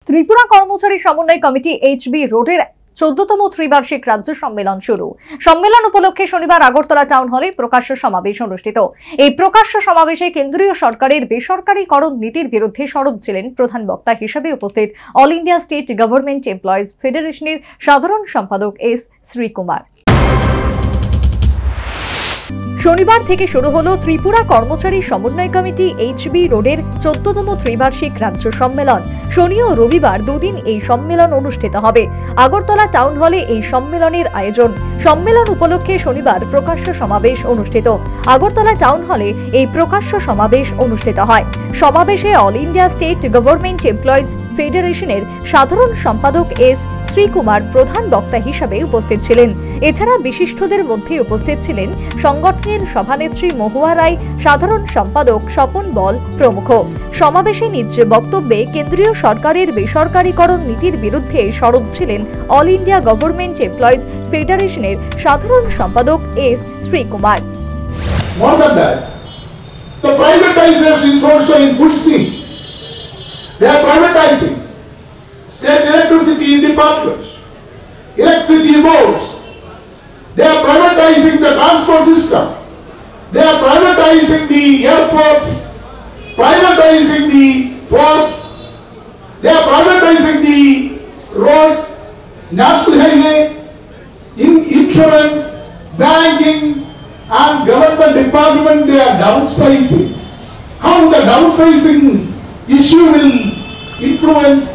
ত্রিপুরা কর্মচারী সমন্বয় committee HB রোডের 14তম ত্রিবার্ষিক রাজ্য সম্মেলন শুরু। সম্মেলন উপলক্ষে শনিবার আগরতলা টাউন হলে প্রকাশ্য সমাবেশ অনুষ্ঠিত। এই প্রকাশ্য সমাবেশে কেন্দ্রীয় সরকারের বেসরকারীকরণ নীতির বিরুদ্ধে সরব ছিলেন প্রধান বক্তা হিসেবে উপস্থিত all India state government employees ফেডারেশনের সাধারণ সম্পাদক এস শ্রীকুমার। শনিবার থেকে শুরু হলো ত্রিপুরা কর্মচারী সমন্বয় কমিটি এইচবি রোডের 14তম ত্রিবার্ষিক রাজ্য সম্মেলন। শনি ও রবিবার দুদিন এই সম্মেলন অনুষ্ঠিত হবে। আগরতলা টাউন হলে এই সম্মেলনের আয়োজন। সম্মেলন উপলক্ষে শনিবার প্রকাশ্য সমাবেশ অনুষ্ঠিত। আগরতলা টাউন হলে এই প্রকাশ্য সমাবেশ অনুষ্ঠিত হয়। সমাবেশে all India state government employees ফেডারেশনের সাধারণ সম্পাদক এস শ্রীকুমার প্রধান বক্তা হিসেবে উপস্থিত ছিলেন। এছাড়া বিশিষ্টদের মধ্যে উপস্থিত ছিলেন সংগঠনের সভানেত্রী মহুয়া রায়, সাধারণ সম্পাদক স্বপন বল প্রমুখ। সমাবেশে নিজ বক্তব্যে কেন্দ্রীয় সরকারের বেসরকারীকরণ নীতির বিরুদ্ধে সরব ছিলেন অল ইন্ডিয়া গভর্নমেন্ট এমপ্লয়িজ ফেডারেশনের সাধারণ সম্পাদক S Srikumar. The privatization is also in full swing. They are privatizing state electricity department, electricity boards. They are privatizing the transport system. They are privatizing the airport, privatizing the port. They are privatizing the roads, national highway, insurance, banking, and government department. They are downsizing. How the downsizing issue will influence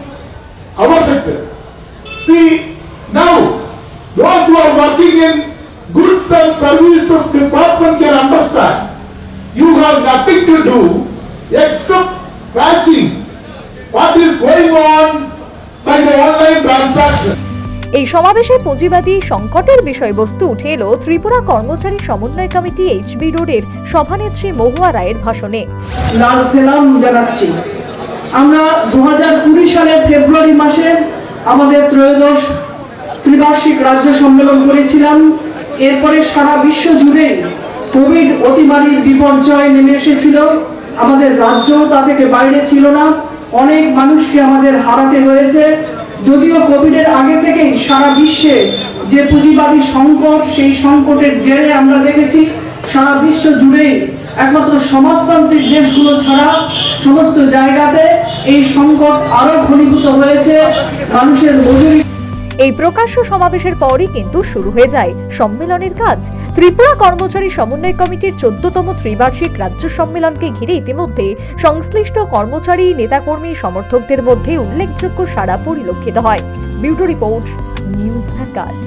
our sector? See, now those who are working in goods and services department can understand. You have nothing to do except watching what is going on by the online transaction. এই সমাবেশে পুঁজিবাদী সংকটের বিষয়বস্তু উঠে এলো ত্রিপুরা কর্মচারী সমন্বয় committee HB রোডের সভানেত্রী মহুয়া রায়ের ভাষণে। লাল সালাম জানাচ্ছি। আমরা 2020 সালের ফেব্রুয়ারি মাসে আমাদের ত্রয়োদশ ত্রিবার্ষিক রাজ্য সম্মেলন করেছিলাম। এরপরে সারা বিশ্ব জুড়ে কোভিড অতিমারীর বিপর্যয় নেমে এসেছিল। আমাদের রাজ্য তা থেকে বাইরে ছিল না। অনেক মানুষকে আমাদের হারাতে হয়েছে। যদিও কোভিডের আগে থেকেই সারা বিশ্বে যে পুঁজিবাদী সংকট, সেই সংকটের জেরে আমরা দেখেছি সারা বিশ্ব জুড়ে একমাত্র সমাজতান্ত্রিক দেশগুলো ছাড়া সমস্ত জায়গাতে এই সংকট আরো ঘনীভূত হয়েছে। মানুষের মজুরি। এই প্রকাশ্য সমাবেশের পরই কিন্তু শুরু হয়ে যায় সম্মেলনের কাজ। ত্রিপুরা কর্মচারী সমন্বয় কমিটির 14তম ত্রিবার্ষিক রাজ্য সম্মেলনকে ঘিরে ইতিমধ্যে সংশ্লিষ্ট কর্মচারী, নেতাকর্মী, সমর্থকদের মধ্যে উল্লেখযোগ্য সাড়া পরিলক্ষিত হয়। Bureau report, news vanguard.